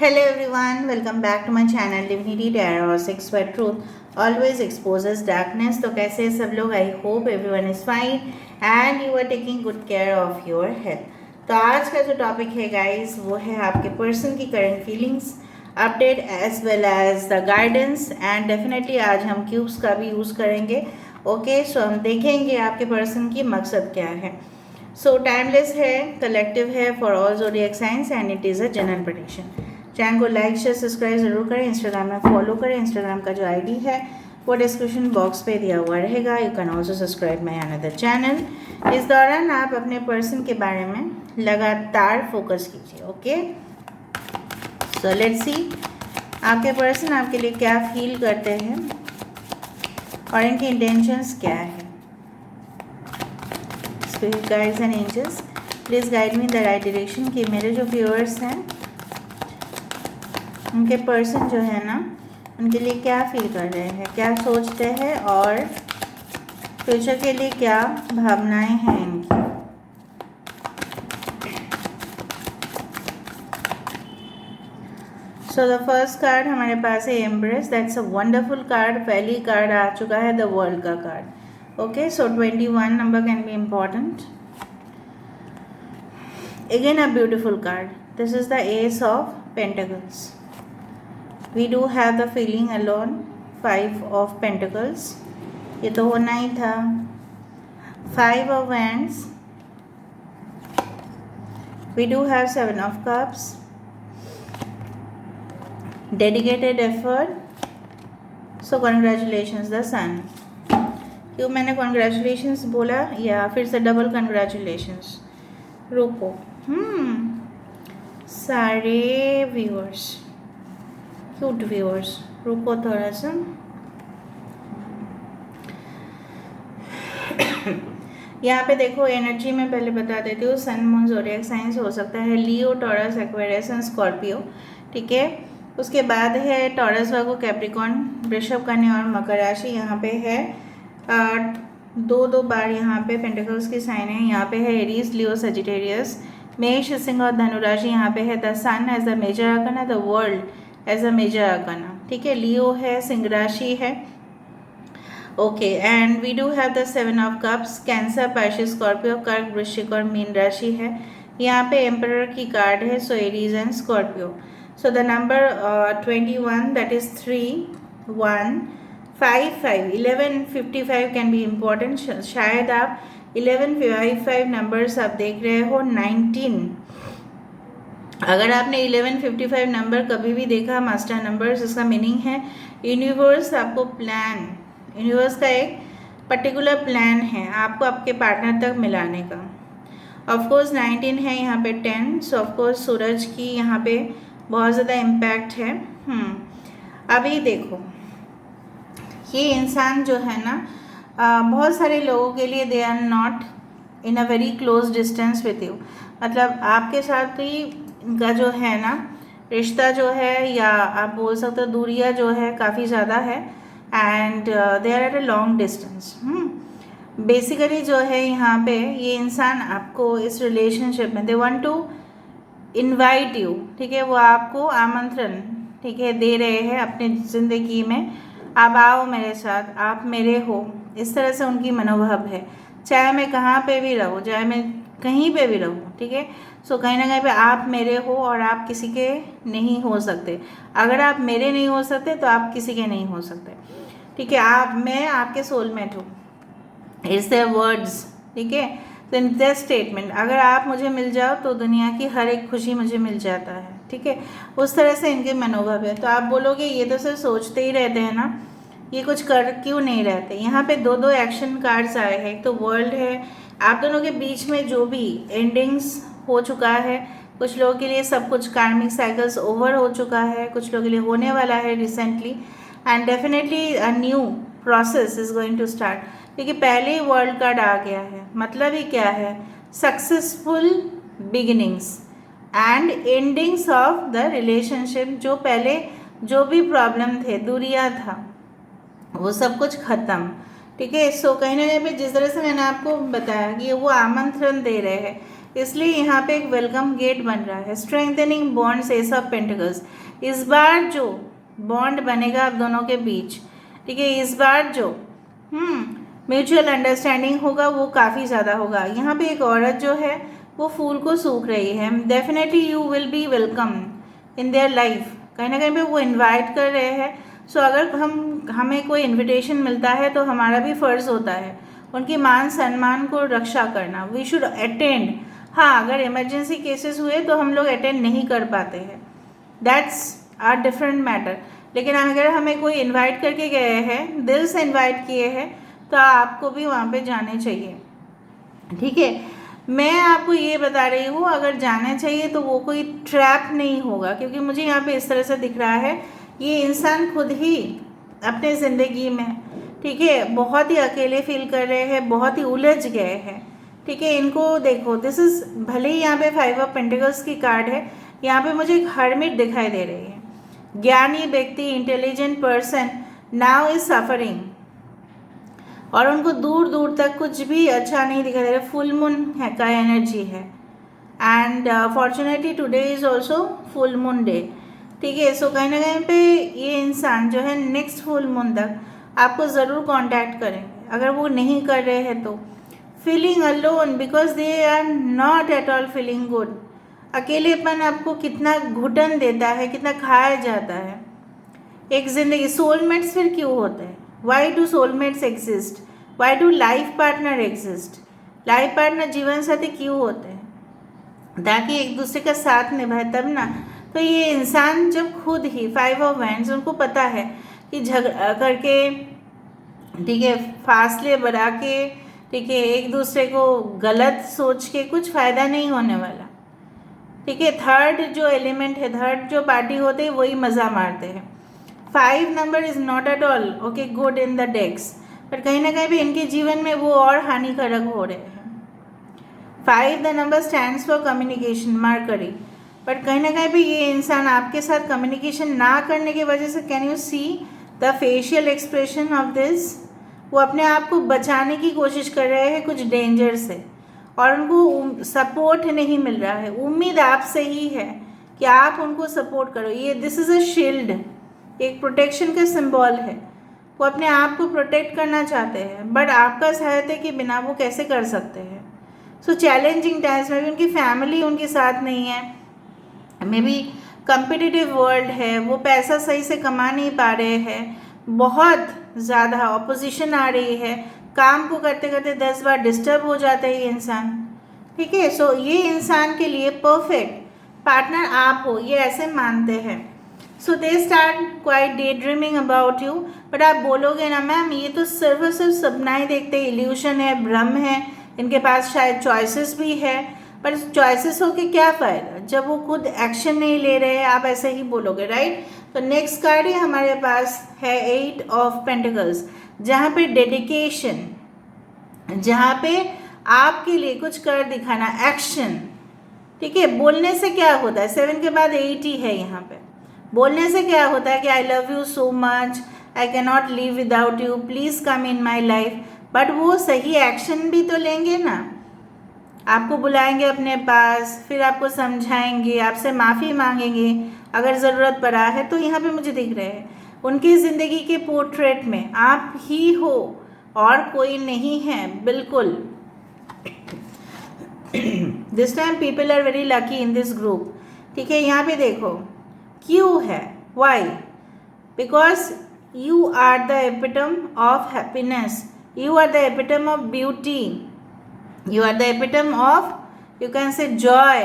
Hello everyone, welcome back to my channel Divinity Tarot 6 where truth always exposes darkness. तो कैसे हैं सब लोग? I hope everyone is fine and you are taking good care of your health. तो आज का जो topic है गाइस वो है आपके पर्सन की current feelings update as well as the guidance and definitely आज हम क्यूब्स का भी यूज़ करेंगे। ओके सो हम देखेंगे आपके पर्सन की मकसद क्या है। सो टाइमलेस है, कलेक्टिव है for all zodiac science and it is a general prediction. Channel को लाइक शेयर सब्सक्राइब ज़रूर करें, इंस्टाग्राम में फॉलो करें। इंस्टाग्राम का जो आईडी है वो डिस्क्रिप्शन बॉक्स पे दिया हुआ रहेगा। You can also subscribe my another channel. इस दौरान आप अपने पर्सन के बारे में लगातार फोकस कीजिए। ओके सो लेट्स सी आपके पर्सन आपके लिए क्या फील करते हैं और इनकी इंटेंशंस क्या है। Spirit guides and angels please guide me the right direction कि मेरे जो व्यूअर्स हैं उनके पर्सन जो है ना उनके लिए क्या फील कर रहे हैं, क्या सोचते हैं और फ्यूचर के लिए क्या भावनाएं हैं इनकी। सो द फर्स्ट कार्ड हमारे पास है embrace. That's a wonderful card. पहली कार्ड आ चुका है द वर्ल्ड का card. Okay so 21 number can be important. Again a beautiful card. This is the S of pentacles. We do have the feeling alone, 5 of Pentacles. ये तो होना ही था। 5 of Wands. We do have 7 of Cups. Dedicated effort. So congratulations the Sun. क्यों मैंने congratulations बोला या फिर से डबल congratulations? रुको। सारे व्यूअर्स क्यूट व्यूअर्स रुको थोड़ा सा। यहाँ पे देखो एनर्जी में पहले बता देती हूँ। सन मून ज़ोडिएक साइंस हो सकता है लियो, टॉरस, एक्वेरियस एंड स्कॉर्पियो। ठीक है, उसके बाद है टॉरस, वर्गो, कैप्रिकॉर्न, वृषभ, कन्या और मकर राशि। यहाँ पे है दो बार यहाँ पे पेंटिकल्स की साइन है। यहाँ पे है एरीज, लियो, सजिटेरियस, मेष, सिंह और धनु राशि। यहाँ पे है the sun as the major arcana, the world as a major arcana. ठीक है, लियो है, सिंह राशि है। Okay and we do have the 7 of cups, Cancer, Pisces, Scorpio, कर्क, वृश्चिक और मीन राशि है। यहाँ पे एम्परर की कार्ड है, सो Aries and Scorpio. So the number 21 that is 3 1 5 5 1155 can be important. शायद आप 1155 नंबर्स आप देख रहे हो। 19 अगर आपने 1155 नंबर कभी भी देखा मास्टर नंबर्स, इसका मीनिंग है यूनिवर्स आपको प्लान, यूनिवर्स का एक पर्टिकुलर प्लान है आपको आपके पार्टनर तक मिलाने का। ऑफकोर्स 19 है यहाँ पे 10, सो ऑफकोर्स सूरज की यहाँ पे बहुत ज़्यादा इम्पैक्ट है। अभी देखो ये इंसान जो है ना बहुत सारे लोगों के लिए they are not in a very close distance with you. मतलब आपके साथ ही इनका जो है ना रिश्ता जो है, या आप बोल सकते हो दूरियां जो है काफ़ी ज़्यादा है and they are at a long distance. Basically जो है यहाँ पे ये इंसान आपको इस रिलेशनशिप में they want to invite you. ठीक है, वो आपको आमंत्रण ठीक है दे रहे हैं अपनी ज़िंदगी में। आप आओ मेरे साथ, आप मेरे हो, इस तरह से उनकी मनोभाव है। चाहे मैं कहाँ पे भी रहूँ, चाहे मैं कहीं पे भी रहूँ, ठीक है। सो कहीं ना कहीं पे आप मेरे हो और आप किसी के नहीं हो सकते। अगर आप मेरे नहीं हो सकते तो आप किसी के नहीं हो सकते। ठीक है, मैं आपके सोलमेट हूँ, इट्स देयर वर्ड्स। ठीक है, तो इन दिस स्टेटमेंट अगर आप मुझे मिल जाओ तो दुनिया की हर एक खुशी मुझे मिल जाता है। ठीक है, उस तरह से इनके मनोभाव है। तो आप बोलोगे ये तो सिर्फ सोचते ही रहते हैं ना, ये कुछ कर क्यों नहीं रहते। यहाँ पे दो एक्शन कार्ड्स आए हैं। एक तो वर्ल्ड है, आप दोनों के बीच में जो भी एंडिंग्स हो चुका है, कुछ लोगों के लिए सब कुछ कार्मिक साइकिल्स ओवर हो चुका है, कुछ लोगों के लिए होने वाला है recently, and definitely a new process is going to start. क्योंकि पहले ही वर्ल्ड कार्ड आ गया है, मतलब ही क्या है, successful beginnings and endings of the relationship. जो पहले जो भी प्रॉब्लम थे, दूरियां था, वो सब कुछ ख़त्म। ठीक है, सो कहीं ना कहीं पे जिस तरह से मैंने आपको बताया कि वो आमंत्रण दे रहे हैं इसलिए यहाँ पे एक वेलकम गेट बन रहा है। Strengthening bonds, S of pentacles. इस बार जो बॉन्ड बनेगा आप दोनों के बीच, ठीक है, इस बार जो म्यूचुअल अंडरस्टैंडिंग होगा वो काफ़ी ज़्यादा होगा। यहाँ पे एक औरत जो है वो फूल को सूख रही है। Definitely you will be welcome in their life. कहीं ना कहीं पे वो इनवाइट कर रहे हैं। सो अगर हमें कोई इनविटेशन मिलता है तो हमारा भी फ़र्ज़ होता है उनकी मान सम्मान को रक्षा करना। We should attend. हाँ, अगर इमरजेंसी केसेस हुए तो हम लोग अटेंड नहीं कर पाते हैं, दैट्स आर डिफरेंट मैटर। लेकिन अगर हमें कोई इनवाइट करके गए हैं, दिल से इनवाइट किए हैं, तो आपको भी वहाँ पे जाने चाहिए, ठीक है। मैं आपको ये बता रही हूँ, अगर जाना चाहिए तो वो कोई ट्रैप नहीं होगा, क्योंकि मुझे यहाँ पे इस तरह से दिख रहा है ये इंसान खुद ही अपने ज़िंदगी में, ठीक है, बहुत ही अकेले फील कर रहे हैं, बहुत ही उलझ गए हैं, ठीक है। इनको देखो, दिस इज, भले ही यहाँ पे 5 ऑफ पेंटिकल्स की कार्ड है, यहाँ पे मुझे एक हर्मिट दिखाई दे रही है। ज्ञानी व्यक्ति, intelligent person now is suffering, और उनको दूर दूर तक कुछ भी अच्छा नहीं दिखाई दे रहा। फुल मून है का एनर्जी है, and fortunately today is also full moon day, ठीक है। सो कहीं ना कहीं पे ये इंसान जो है नेक्स्ट फुल मून तक आपको ज़रूर कांटेक्ट करेंगे, अगर वो नहीं कर रहे हैं तो। Feeling alone because they are not at all feeling good. अकेलेपन आपको कितना घुटन देता है, कितना खाया जाता है। एक जिंदगी, सोलमेट्स फिर क्यों होते हैं? Why do soulmates exist? Why do life partner exist? Life partner, जीवन साथी क्यों होते हैं? ताकि एक दूसरे का साथ निभाए, तब ना। तो ये इंसान जब खुद ही 5 ऑफ वैंड्स, उनको पता है कि झगड़ा करके, ठीक है, फासले बढ़ा के, ठीक है, एक दूसरे को गलत सोच के कुछ फ़ायदा नहीं होने वाला, ठीक है। थर्ड जो एलिमेंट है, थर्ड जो पार्टी होते हैं वही मज़ा मारते हैं। 5 number is not at all okay good in the decks, पर कहीं ना कहीं भी इनके जीवन में वो और हानिकारक हो रहे हैं। 5 the number stands for communication, mercury, but कहीं ना कहीं भी ये इंसान आपके साथ कम्युनिकेशन ना करने की वजह से, can you see the facial expression of this, वो अपने आप को बचाने की कोशिश कर रहे हैं कुछ डेंजर से, और उनको सपोर्ट नहीं मिल रहा है। उम्मीद आपसे ही है कि आप उनको सपोर्ट करो। ये दिस इज़ अ शील्ड, एक प्रोटेक्शन का सिंबल है। वो अपने आप को प्रोटेक्ट करना चाहते हैं, बट आपका सहायता के बिना वो कैसे कर सकते हैं? सो चैलेंजिंग टाइम्स में भी उनकी फैमिली उनके साथ नहीं है, मे बी कम्पिटिटिव वर्ल्ड है, वो पैसा सही से कमा नहीं पा रहे हैं, बहुत ज़्यादा ऑपोजिशन आ रही है, काम को करते करते 10 बार डिस्टर्ब हो जाता है ये इंसान, ठीक है। सो ये इंसान के लिए परफेक्ट पार्टनर आप हो, ये ऐसे मानते हैं। So they start quite day dreaming about you, but आप बोलोगे ना मैम ये तो सिर्फ और सिर्फ सपना ही देखते, इल्यूशन है, भ्रम है, इनके पास शायद चॉइसेस भी है, पर चॉइसेस हो के क्या फ़ायदा जब वो खुद एक्शन नहीं ले रहे हैं, आप ऐसे ही बोलोगे, राइट। तो नेक्स्ट कार्ड ही हमारे पास है 8 ऑफ पेंटिकल्स, जहाँ पे डेडिकेशन, जहाँ पे आपके लिए कुछ कर दिखाना, एक्शन, ठीक है। बोलने से क्या होता है? 7 के बाद 8 ही है यहाँ पे। बोलने से क्या होता है कि I love you so much, I can not live without you, please come in my life, but वो सही एक्शन भी तो लेंगे ना। आपको बुलाएंगे अपने पास, फिर आपको समझाएंगे, आपसे माफ़ी मांगेंगे अगर ज़रूरत पड़ा है। तो यहाँ पे मुझे दिख रहे हैं उनकी ज़िंदगी के पोर्ट्रेट में आप ही हो और कोई नहीं है, बिल्कुल। This time people are very lucky in this group, ठीक है। यहाँ पे देखो क्यों है, why, because you are the epitome of happiness, you are the epitome of beauty, you are the epitome of, you can say, joy.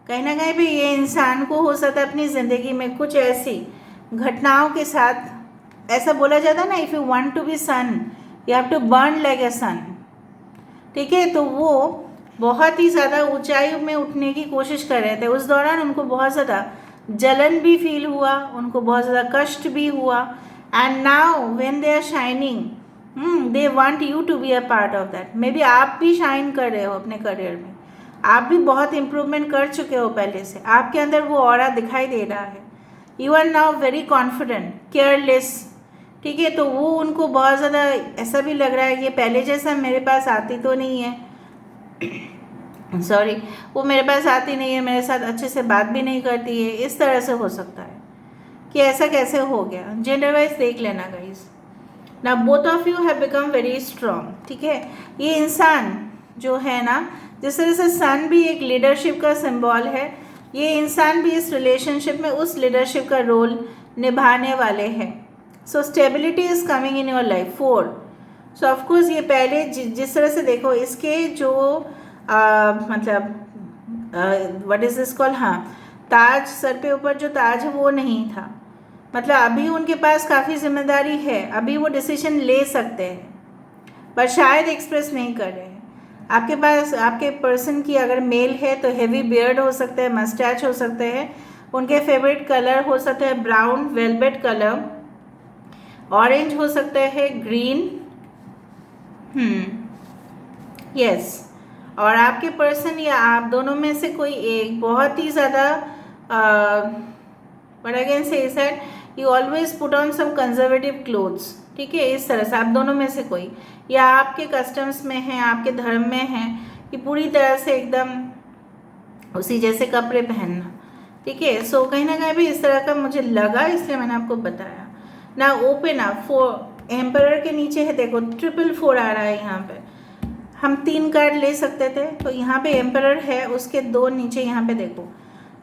कहीं ना कहीं भी ये इंसान को हो सकता है अपनी ज़िंदगी में कुछ ऐसी घटनाओं के साथ, ऐसा बोला जाता है ना, if you want to be sun you have to burn like a sun, ठीक है। तो वो बहुत ही ज़्यादा ऊंचाई में उठने की कोशिश कर रहे थे, उस दौरान उनको बहुत ज़्यादा जलन भी फील हुआ, उनको बहुत ज़्यादा कष्ट भी हुआ, and now when they are shining they want you to be a part of that. Maybe आप भी शाइन कर रहे हो अपने करियर में, आप भी बहुत इम्प्रूवमेंट कर चुके हो पहले से, आपके अंदर वो ऑरा दिखाई दे रहा है। You are now very confident, careless, ठीक है। तो वो उनको बहुत ज़्यादा ऐसा भी लग रहा है ये पहले जैसा मेरे पास आती तो नहीं है, सॉरी, वो मेरे पास आती नहीं है, मेरे साथ अच्छे से बात भी नहीं करती है, इस तरह से हो सकता है कि ऐसा कैसे हो गया। जेंडर वाइज देख लेना गाइस। ना both of you have become very strong, ठीक है। ये इंसान जो है ना, जिस तरह से सन भी एक लीडरशिप का सिंबल है, ये इंसान भी इस रिलेशनशिप में उस लीडरशिप का रोल निभाने वाले हैं। So stability is coming in your life 4। So of course ये पहले जिस तरह से देखो, इसके जो मतलब व्हाट इज दिस कॉल, हाँ, ताज, सर पे ऊपर जो ताज है वो नहीं था। मतलब अभी उनके पास काफ़ी जिम्मेदारी है, अभी वो डिसीजन ले सकते हैं, पर शायद एक्सप्रेस नहीं कर रहे हैं। आपके पास आपके पर्सन की अगर मेल है तो हेवी बियर्ड हो सकता है, मस्टैच हो सकते हैं, उनके फेवरेट कलर हो सकता है ब्राउन वेलवेट कलर, ऑरेंज हो सकता है, ग्रीन, यस। और आपके पर्सन या आप दोनों में से कोई एक बहुत ही ज़्यादा बट अगेन से is that you always put on some conservative clothes, ठीक है। इस तरह से आप दोनों में से कोई, या आपके कस्टम्स में हैं, आपके धर्म में हैं कि पूरी तरह से एकदम उसी जैसे कपड़े पहनना, ठीक है। सो कहीं ना कहीं भी इस तरह का मुझे लगा, इसलिए मैंने आपको बताया ना। ओपन अप 4 एम्परर के नीचे है, देखो 444 आ रहा है यहाँ पे। हम 3 कार्ड ले सकते थे, तो यहाँ पे एम्परर है, उसके 2 नीचे यहाँ पे देखो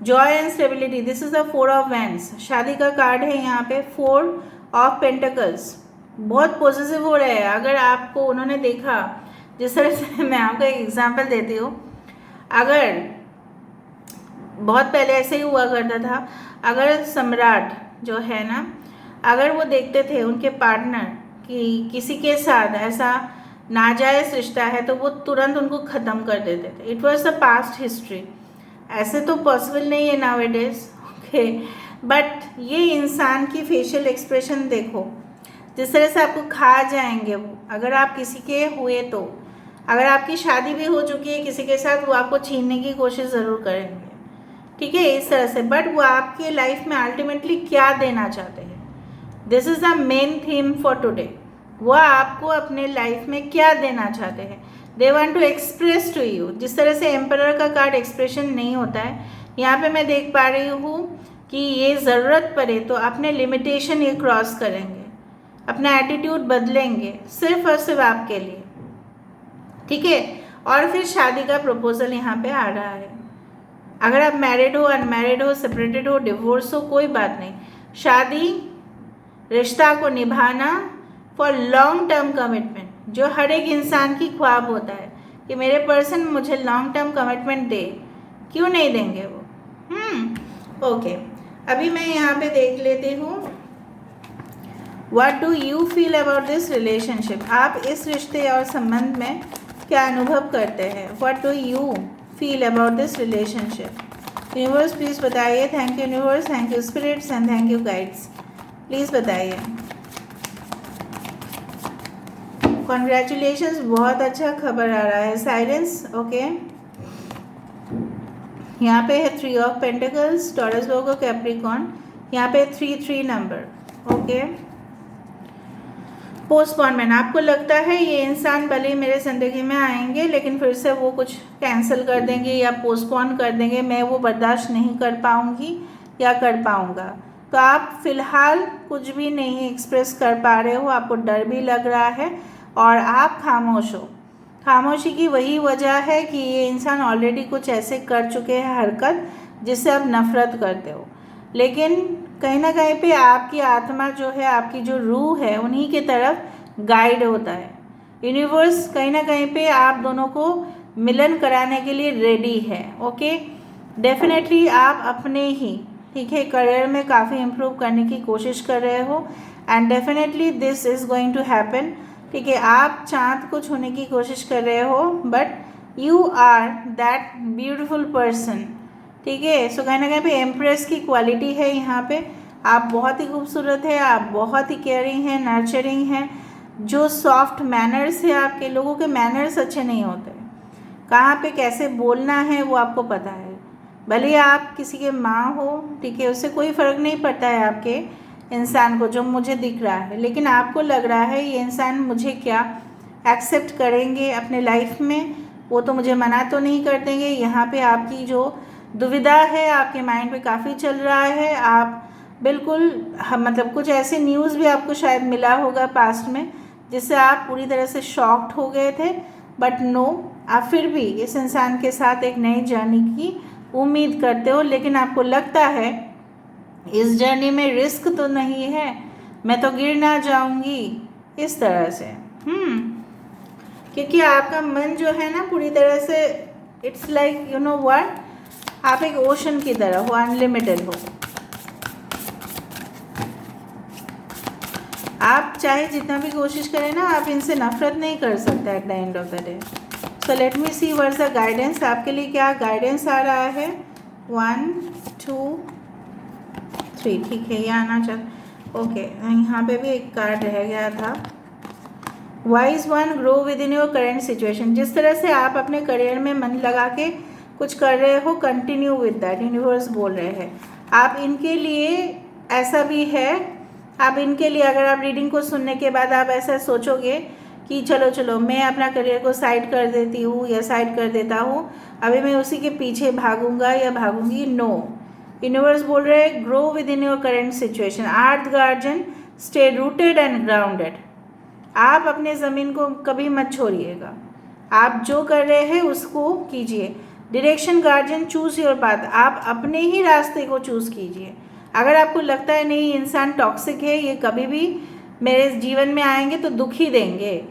Joy and stability, this is the 4 of wands, शादी का कार्ड है यहाँ पे। 4 ऑफ पेंटिकल्स, बहुत पॉजिटिव हो रहे हैं। अगर आपको उन्होंने देखा, जिस तरह से मैं आपको एक एग्जांपल देती हूँ, अगर बहुत पहले ऐसे ही हुआ करता था, अगर सम्राट जो है ना, अगर वो देखते थे उनके पार्टनर कि किसी के साथ ऐसा नाजायज़ रिश्ता है, तो वो तुरंत उनको ख़त्म कर देते थे। It was the past history. ऐसे तो पॉसिबल नहीं है now it is, okay. But ये इंसान की फेशियल एक्सप्रेशन देखो, जिस तरह से आपको खा जाएंगे वो, अगर आप किसी के हुए तो। अगर आपकी शादी भी हो चुकी है किसी के साथ, वो आपको छीनने की कोशिश ज़रूर करेंगे, ठीक है, इस तरह से। बट वो आपके लाइफ में अल्टीमेटली क्या देना चाहते हैं, this is the main theme for today. वो आपको अपने लाइफ में क्या देना चाहते हैं, they want to express to you. जिस तरह से एम्परर का कार्ड एक्सप्रेशन नहीं होता है, यहाँ पे मैं देख पा रही हूँ कि ये ज़रूरत पड़े तो अपने लिमिटेशन ये क्रॉस करेंगे, अपना एटीट्यूड बदलेंगे सिर्फ और सिर्फ आपके लिए, ठीक है। और फिर शादी का प्रपोजल यहाँ पे आ रहा है। अगर आप मैरिड हो, अनमैरिड हो, सेपरेटेड हो, डिवोर्स हो, कोई बात नहीं, शादी रिश्ता को निभाना फॉर लॉन्ग टर्म कमिटमेंट, जो हर एक इंसान की ख्वाब होता है कि मेरे पर्सन मुझे लॉन्ग टर्म कमिटमेंट दे, क्यों नहीं देंगे वो, ओके। अभी मैं यहाँ पे देख लेती हूँ, what do you feel about this relationship. आप इस रिश्ते और संबंध में क्या अनुभव करते हैं, what do you feel about this relationship. Universe please बताइए। Thank you universe, thank you spirits and thank you guides, please बताइए। कॉन्ग्रेचुलेशंस, बहुत अच्छा खबर आ रहा है। Silence, okay. यहाँ पे है 3 of pentacles, Taurus Virgo Capricorn, यहाँ पे 3 नंबर, ओके। पोस्टपोनमेंट, आपको लगता है ये इंसान भले ही मेरे ज़िंदगी में आएंगे, लेकिन फिर से वो कुछ कैंसिल कर देंगे या पोस्टपोन कर देंगे, मैं वो बर्दाश्त नहीं कर पाऊँगी या कर पाऊँगा। तो आप फ़िलहाल कुछ भी नहीं एक्सप्रेस कर पा रहे हो, आपको डर भी लग रहा है और आप खामोश हो। खामोशी की वही वजह है कि ये इंसान ऑलरेडी कुछ ऐसे कर चुके हैं हरकत जिससे आप नफ़रत करते हो, लेकिन कहीं ना कहीं पे आपकी आत्मा जो है, आपकी जो रूह है, उन्हीं की तरफ गाइड होता है। यूनिवर्स कहीं ना कहीं पे आप दोनों को मिलन कराने के लिए रेडी है, ओके। डेफिनेटली आप अपने ही, ठीक है, करियर में काफ़ी इम्प्रूव करने की कोशिश कर रहे हो and definitely this is going to happen, ठीक है। आप चांद को छूने की कोशिश कर रहे हो, but you are that beautiful person, ठीक है। सो कहीं ना कहीं पे एम्प्रेस की क्वालिटी है यहाँ पे। आप बहुत ही खूबसूरत है, आप बहुत ही केयरिंग हैं, नर्चरिंग हैं। जो सॉफ्ट मैनर्स है आपके, लोगों के मैनर्स अच्छे नहीं होते, कहाँ पे कैसे बोलना है वो आपको पता है। भले आप किसी के माँ हो, ठीक है, उससे कोई फ़र्क नहीं पड़ता है आपके इंसान को जो मुझे दिख रहा है, लेकिन आपको लग रहा है ये इंसान मुझे क्या एक्सेप्ट करेंगे अपने लाइफ में, वो तो मुझे मना तो नहीं कर देंगे। यहाँ पे आपकी जो दुविधा है आपके माइंड पे काफ़ी चल रहा है, आप बिल्कुल मतलब कुछ ऐसे न्यूज़ भी आपको शायद मिला होगा पास्ट में जिससे आप पूरी तरह से शॉक्ड हो गए थे, बट नो, आप फिर भी इस इंसान के साथ एक नई जर्नी की उम्मीद करते हो, लेकिन आपको लगता है इस जर्नी में रिस्क तो नहीं है, मैं तो गिर ना जाऊंगी, इस तरह से। क्योंकि आपका मन जो है ना पूरी तरह से it's like you know what, आप एक ओशन की तरह हो, अनलिमिटेड हो। आप चाहे जितना भी कोशिश करें ना, आप इनसे नफरत नहीं कर सकते at the end of the day. So let me see what's the guidance, आपके लिए क्या गाइडेंस आ रहा है। 1 2 3, ठीक है, ये आना चाहिए। ओके, यहाँ पे भी एक कार्ड रह गया था। Wise one, grow with in your current situation. जिस तरह से आप अपने करियर में मन लगा के कुछ कर रहे हो, कंटिन्यू विद दैट, यूनिवर्स बोल रहे हैं। आप इनके लिए ऐसा भी है, आप इनके लिए अगर आप रीडिंग को सुनने के बाद आप ऐसा सोचोगे कि चलो चलो मैं अपना करियर को साइड कर देती हूँ या साइड कर देता हूँ, अभी मैं उसी के पीछे भागूंगा या भागूंगी, नो। यूनिवर्स बोल रहे हैं grow with in your current situation. Earth guardian, stay rooted and grounded. आप अपने ज़मीन को कभी मत छोड़िएगा, आप जो कर रहे हैं उसको कीजिए। Direction guardian, choose your path. आप अपने ही रास्ते को चूज़ कीजिए। अगर आपको लगता है नहीं इंसान टॉक्सिक है, ये कभी भी मेरे जीवन में आएंगे तो दुख ही देंगे,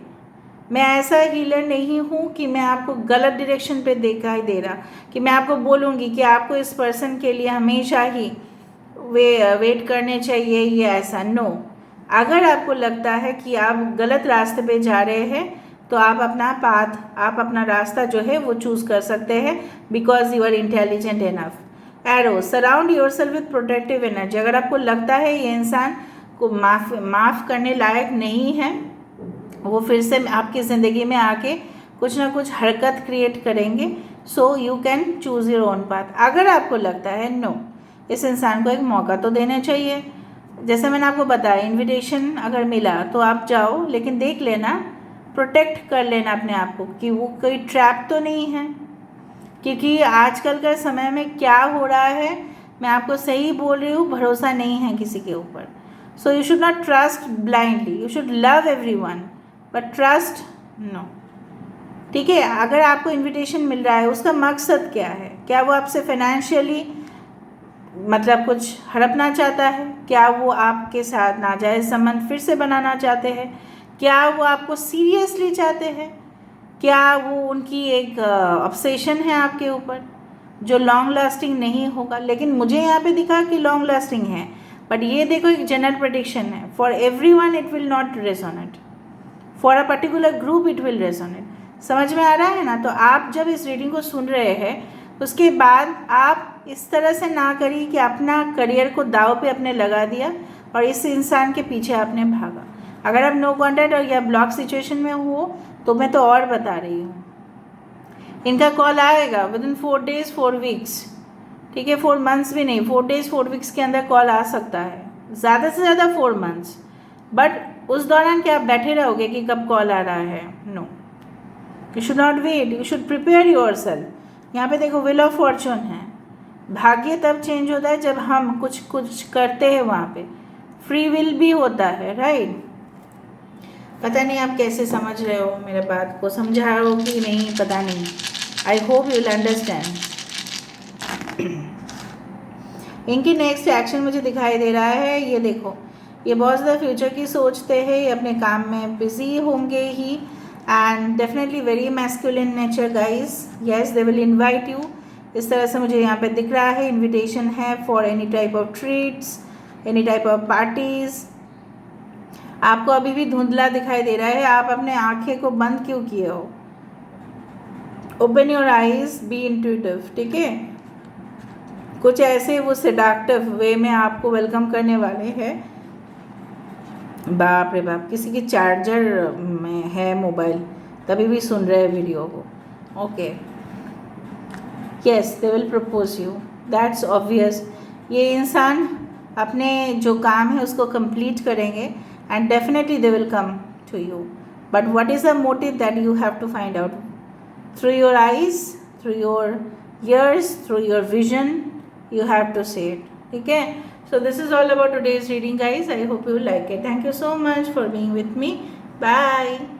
मैं ऐसा हीलर नहीं हूँ कि मैं आपको गलत डायरेक्शन पे दिखाई दे रहा, कि मैं आपको बोलूँगी कि आपको इस पर्सन के लिए हमेशा ही वेट करने चाहिए या ऐसा, नो। अगर आपको लगता है कि आप गलत रास्ते पे जा रहे हैं तो आप अपना पाथ, आप अपना रास्ता जो है वो चूज़ कर सकते हैं, because you are intelligent enough. Arrow, surround yourself with protective energy. अगर आपको लगता है ये इंसान को माफ़ करने लायक नहीं है, वो फिर से आपकी ज़िंदगी में आके कुछ ना कुछ हरकत क्रिएट करेंगे, so you can choose your own path. अगर आपको लगता है नो, इस इंसान को एक मौका तो देना चाहिए, जैसे मैंने आपको बताया, इनविटेशन अगर मिला तो आप जाओ, लेकिन देख लेना, प्रोटेक्ट कर लेना अपने आप को कि वो कोई ट्रैप तो नहीं है। क्योंकि आजकल का समय में क्या हो रहा है, मैं आपको सही बोल रही हूँ, भरोसा नहीं है किसी के ऊपर। So you should not trust blindly, you should love everyone but trust no. ठीक है, अगर आपको इनविटेशन मिल रहा है उसका मकसद क्या है? क्या वो आपसे फाइनेंशियली मतलब कुछ हड़पना चाहता है? क्या वो आपके साथ नाजायज़ संबंध फिर से बनाना चाहते हैं? क्या वो आपको सीरियसली चाहते हैं? क्या वो उनकी एक ऑब्सेशन है आपके ऊपर जो लॉन्ग लास्टिंग नहीं होगा? लेकिन मुझे यहाँ पे दिखा कि लॉन्ग लास्टिंग है, बट ये देखो एक जनरल प्रेडिक्शन है, for everyone it will not resonate, for a particular group it will resonate. समझ में आ रहा है ना? तो आप जब इस रीडिंग को सुन रहे हैं उसके बाद आप इस तरह से ना करिए कि अपना करियर को दाव पे अपने लगा दिया और इस इंसान के पीछे आपने भागा। अगर आप नो कॉन्टैक्ट और या ब्लॉक सिचुएशन में हो तो मैं तो और बता रही हूँ, इनका कॉल आएगा विद इन 4 days 4 weeks, ठीक है, 4 months भी नहीं, 4 days 4 weeks के अंदर कॉल आ सकता है, ज़्यादा से ज़्यादा 4 months। बट उस दौरान क्या आप बैठे रहोगे कि कब कॉल आ रहा है? No, you should not wait, you should prepare yourself. यहाँ पे देखो व्हील ऑफ फॉर्चून है, भाग्य तब चेंज होता है जब हम कुछ करते हैं, वहाँ पे फ्री विल भी होता है, राइट? पता नहीं आप कैसे समझ रहे हो, मेरे बात को समझा रहे हो कि नहीं पता नहीं। I hope you will understand. इनकी नेक्स्ट एक्शन मुझे दिखाई दे रहा है, ये देखो, ये बहुत ज़्यादा फ्यूचर की सोचते हैं, ये अपने काम में बिजी होंगे ही, and definitely very masculine nature guys. Yes, they will invite you, इस तरह से मुझे यहाँ पे दिख रहा है। इन्विटेशन है for any type of treats, any type of parties. आपको अभी भी धुंधला दिखाई दे रहा है, आप अपने आंखें को बंद क्यों किए हो? Open your eyes, be intuitive, ठीक है? कुछ ऐसे वो सेडक्टिव वे में आपको वेलकम करने वाले हैं। बाप रे बाप, किसी के चार्जर में है मोबाइल तभी भी सुन रहे हैं वीडियो को। Okay, yes, they will propose you, that's obvious. ये इंसान अपने जो काम है उसको कंप्लीट करेंगे and definitely they will come to you, but what is the motive that you have to find out? through your eyes, through your ears, through your vision, you have to say it. Okay, so this is all about today's reading, guys. I hope you like it. Thank you so much for being with me. Bye.